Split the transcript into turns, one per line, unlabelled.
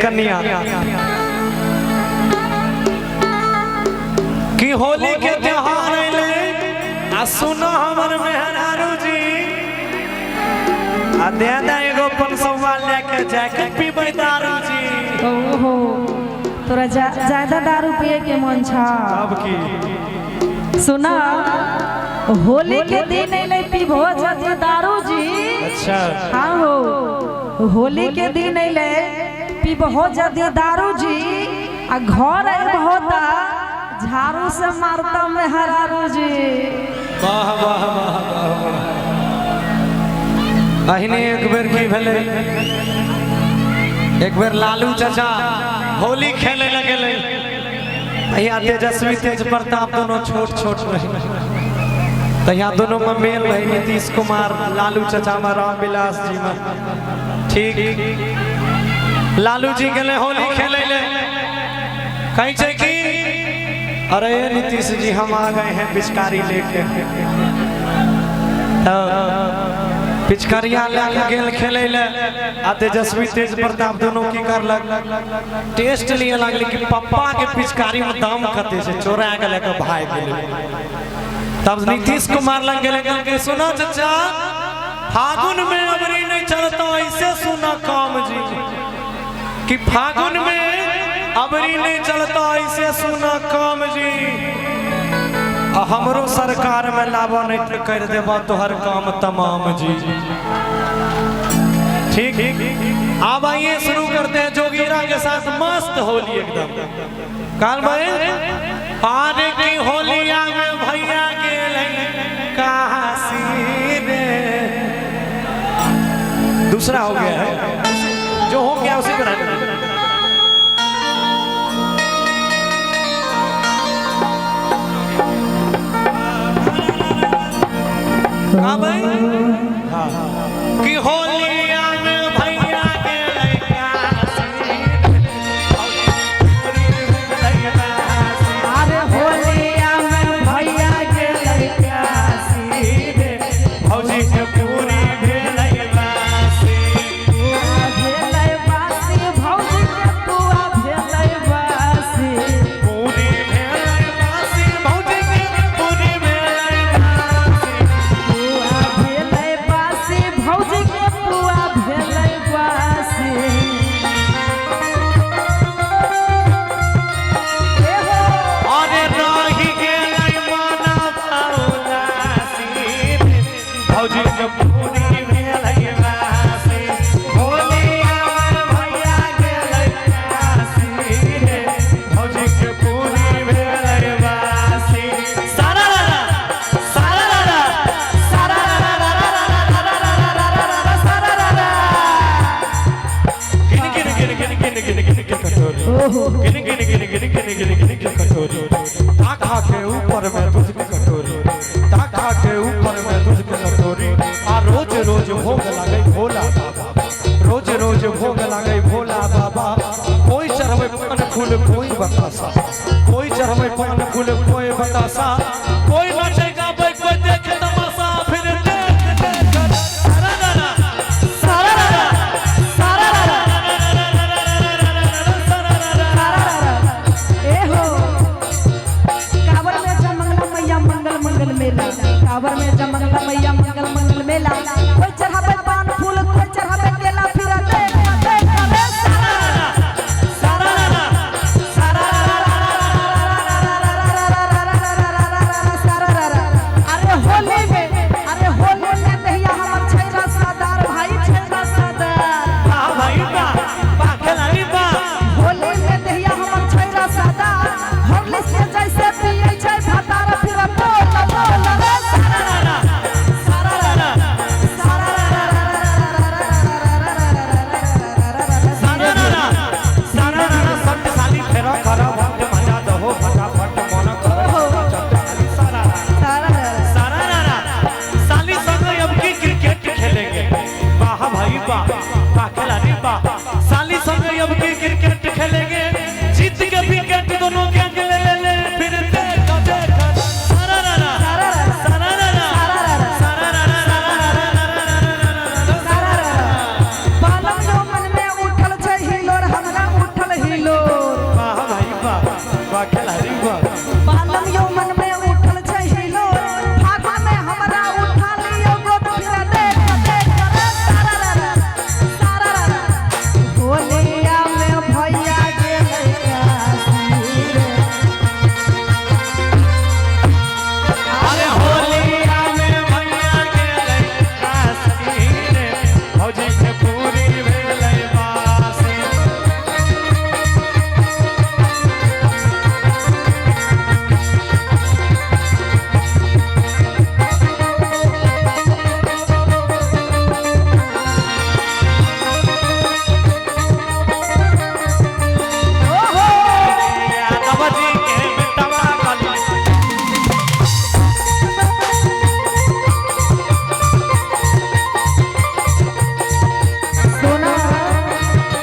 कन्या कि होली के त्योहार ले आ सुनो हमर मेहरारू जी आ दे दे एगो 500 लेके जाके पीबै दारू जी।
ओहो तोरा ज्यादा दारू पिए के मन छा
अब की
सुना होली के दिन ले पीबो जदी दारू जी।
अच्छा
हाँ हो होली के दिन ले पीबो जदी दारू जी आ घर होता झाड़ू से मारता मेहरारू जी।
वाह वाह वाह अहिने एक बेर की भेले एक बेर लालू चाचा होली खेले लगे यहाँ तेजस्वी तेज प्रताप दोनों छोट छोट रहे तो यहाँ दोनों में मेल रहे नीतीश कुमार लालू चाचा में राम विलास जी में ठीक लालू जी गए होली खेले ले कहीं से की अरे नीतीश जी हम आ गए हैं पिचकारी लेके पिचकारिया गेल खेले ले आ तेजस्वी तेज प्रताप दोनों की कर लग टेस्ट लिए लगले कि पप्पा के पिचकारी में दाम कते से चोरा के लेके भाई गेले तब नीतीश कुमार लग गेले के सुनो चाचा फागुन में अबरी नहीं चलता ऐसे सुना काम जी कि फागुन में अबरी नहीं चलता ऐसे सुना काम जी हमरो सरकार में लाभो नहीं तो कर देबा तोहर काम तमाम जी। ठीक अब आइए शुरू करते हैं जोगीरा के साथ मस्त होली एकदम काल भाई आने की होलिया में भैया के काशी रे दूसरा हो गया है जो हो गया उसी पर कि होलिया में भैया के
अरे होलिया में भैया के
भौजी के पूरी भेलै बासी
भेलै बासी भौजी के तुआ भेलै बासी
पूरी भेलै बासी भौजी के पूरी भेलै बासी
भौजी के पुआ भेलै बासी
अरे रही गेलै माना उदासी भौजी के पूरी भेलै बासी होलिया में भैया गेलै बासी रे भौजी के पूरी भेलै बासी सारा सारा सारा ताखा के ऊपर में दूध की कटोरी ताखा के ऊपर में दूध की कटोरी आ रोज रोज भोग लागे भोला बाबा रोज रोज भोग लागे भोला बाबा कोई चढ़वे पान फूल कोई बतासा कोई चढ़वे पान फूल कोई बतासा कोई नाचे गावे कोई देखे तमाशा फिर देख
कावर में जमंगला मैया मंगल मंगल मेला कोई चढ़ावे पान फूल कोई चढ़ावे केला फिर बालम यौवन में